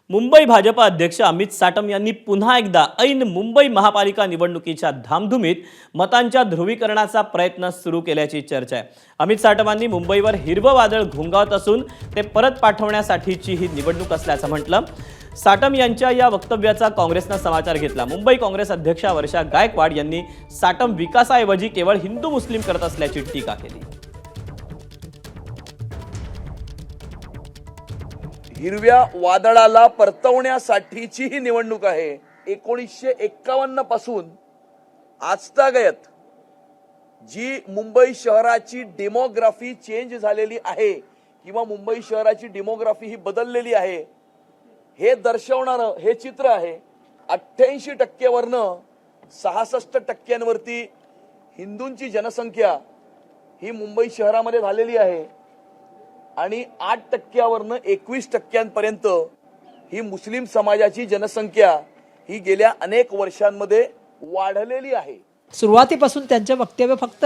मुंबई भाजप अध्यक्ष अमित साटम यांनी पुन्हा एकदा ऐन मुंबई महापालिका निवडणुकीच्या धामधुमीत मतांच्या ध्रुवीकरणाचा प्रयत्न सुरू केल्याची चर्चा आहे। अमित साटमांनी मुंबईवर हिरवं वादळ घोंगावत असून ते परत पाठवण्यासाठीची ही निवडणूक असल्याचं म्हटलं। साटम यांच्या या वक्तव्याचा काँग्रेसने समाचार घेतला। मुंबई काँग्रेस अध्यक्षा वर्षा गायकवाड यांनी साटम विकासाऐवजी केवळ हिंदू मुस्लिम करत असल्याची टीका केली। हिरव्या वादळाला परतवण्यासाठीची ही निवडणूक आहे। 1951 पासून आजतागत जी मुंबई शहराची डेमोग्राफी चेंज झालेली आहे किंवा मुंबई शहराची डेमोग्राफी ही बदललेली आहे हे दर्शवणारं हे चित्र आहे। 88% वरनं 66% हिंदूंची जनसंख्या ही मुंबई शहरामध्ये झालेली आहे आणि 8% वरनं 21% ही मुस्लिम समाजाची जनसंख्या ही गेल्या अनेक वर्षांमध्ये वाढलेली आहे। सुरुवातीपासून त्यांचे वक्तव्य फक्त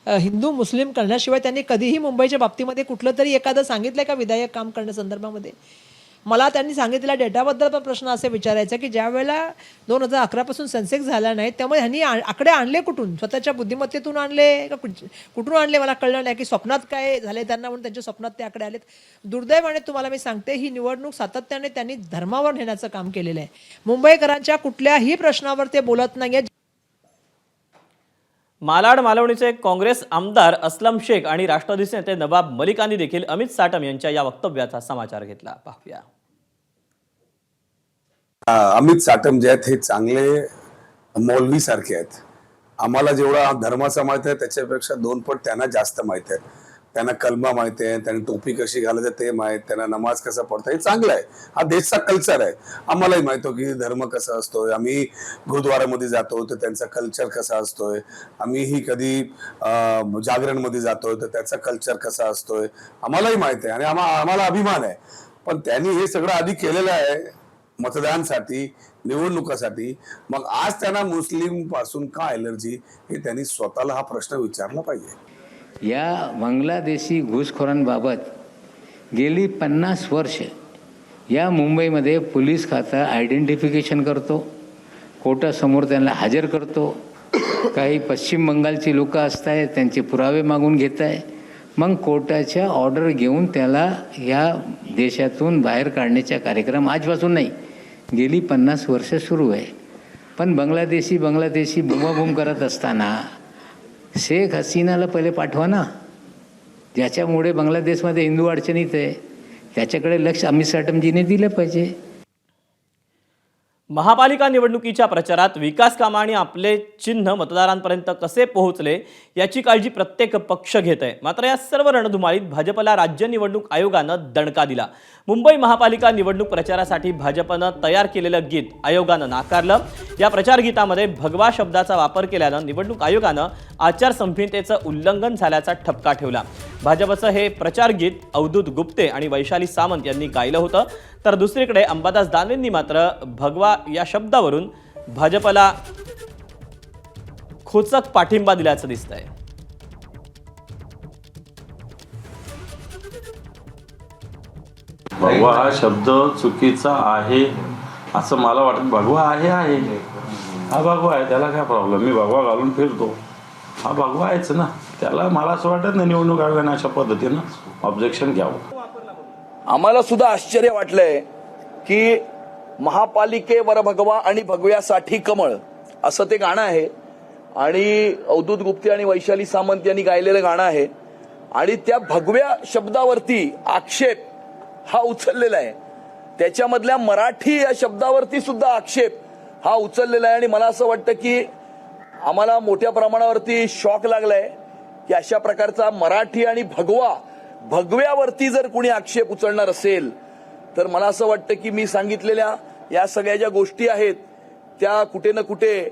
हिंदू मुस्लिम करण्याशिवाय त्यांनी कधीही मुंबईच्या बाबतीमध्ये कुठलं तरी एखादं सांगितलंय का विधायक काम करण्यासंदर्भामध्ये? मला त्यांनी सांगितलेल्या डेटाबद्दल पण प्रश्न असे विचारायचा की ज्या वेळेला 2011 पासून सेन्सेक्स झाला नाही त्यामुळे ह्यांनी आकडे आणले कुठून? स्वतःच्या बुद्धिमत्तेतून आणले का कुठून आणले मला कळलं नाही, की स्वप्नात काय झाले त्यांना म्हणून त्यांच्या स्वप्नात ते आकडे आलेत। दुर्दैवाने तुम्हाला मी सांगते ही निवडणूक सातत्याने त्यांनी धर्मावर नेण्याचं काम केलेलं आहे। मुंबईकरांच्या कुठल्याही प्रश्नावर ते बोलत नाहीये। मालाड मालवणीचे काँग्रेस आमदार असलम शेख आणि राष्ट्रवादीचे नेते नवाब मलिकांनी देखील अमित साटम यांच्या या वक्तव्याचा समाचार घेतला। पाहूया। अमित साटम जे आहेत हे चांगले मौलवी सारखे आहेत। आम्हाला जेवढा धर्माचा माहिती आहे त्याच्यापेक्षा 2 पट त्यांना जास्त माहिती आहे। त्यांना कलमा माहिती आहे, त्यांनी टोपी कशी घालायचं ते माहिती, त्यांना नमाज कसा पढता हे चांगलं आहे। हा देशचा कल्चर आहे। आम्हालाही माहिती आहे की धर्म कसा असतोय। आम्ही गुरुद्वारामध्ये जातो तर त्यांचा कल्चर कसा असतोय, आम्हीही कधी जागरणमध्ये जातोय तर त्याचा कल्चर कसा असतोय आम्हालाही माहिती आहे आणि आम्हाला अभिमान आहे। पण त्यांनी हे सगळं आधी केलेलं आहे मतदानासाठी, निवडणुकासाठी। मग आज त्यांना मुस्लिम पासून का एलर्जी हे त्यांनी स्वतःला हा प्रश्न विचारला पाहिजे। या बांगलादेशी घुसखोरांबाबत गेली 50 वर्ष या मुंबईमध्ये पोलीस खातं आयडेंटिफिकेशन करतो, कोर्टासमोर त्यांना हजर करतो। काही पश्चिम बंगालची लोक असतात त्यांचे पुरावे मागून घेत आहे, मग कोर्टाच्या ऑर्डर घेऊन त्याला या देशातून बाहेर काढण्याचा कार्यक्रम आजपासून नाही, गेली 50 वर्ष सुरू आहे। पण बांगलादेशी बुमाबूम करत असताना शेख हसीनाला पहिले पाठवा ना, ज्याच्यामुळे बांगलादेशमध्ये हिंदू अडचणीत आहे, त्याच्याकडे लक्ष अमित साटमजीने दिलं पाहिजे। महापालिका निवडणुकीच्या प्रचारात विकास कामं आणि आपले चिन्ह मतदारांपर्यंत कसे पोहोचले याची काळजी प्रत्येक पक्ष घेत आहे। मात्र या सर्व रणधुमाळीत भाजपला राज्य निवडणूक आयोगानं दणका दिला। मुंबई महापालिका निवडणूक प्रचारासाठी भाजपनं तयार केलेलं गीत आयोगानं नाकारलं। या प्रचार गीतामध्ये भगवा शब्दाचा वापर केल्यानं निवडणूक आयोगानं आचारसंहितेचं उल्लंघन झाल्याचा ठपका ठेवला। भाजपचं हे प्रचार गीत अवधूत गुप्ते आणि वैशाली सामंत यांनी गायलं होतं, तर दुसरीकडे अंबादास दानवेंनी मात्र भगवा या शब्दावरून भाजपला खोचक पाठिंबा दिल्याचं दिसतंय। भगवा हा शब्द चुकीचा आहे असं मला वाटतं। भगवा आहे हा भगवा आहे, त्याला काय प्रॉब्लेम? मी भगवा घालून फिरतो, हा भगवा आहेच ना। त्याला मला असं वाटत नाही निवडणूक आयोगाने अशा पद्धतीनं ऑब्जेक्शन घ्यावं। आम्हाला सुद्धा आश्चर्य वाटलंय की महापालिकेवर भगवा आणि भगव्यासाठी कमळ असं ते गाणं आहे आणि अवधूत गुप्ते आणि वैशाली सामंत यांनी गायलेलं गाणं आहे आणि त्या भगव्या शब्दावरती आक्षेप हा उचललेला आहे। त्याच्यामधल्या मराठी या शब्दावरती सुद्धा आक्षेप हा उचललेला आहे आणि मला असं वाटतं की आम्हाला मोठ्या प्रमाणावरती शॉक लागलाय की अशा प्रकारचा मराठी आणि भगव्यावरती जर कोणी आक्षेप उचलणार असेल तर मला असं वाटतं की मी सांगितलेल्या या सगळ्या ज्या गोष्टी आहेत त्या कुठे ना कुठे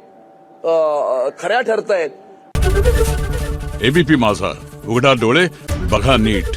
खऱ्या ठरतायत। एबीपी माझा, उघडा डोळे बघा नीट।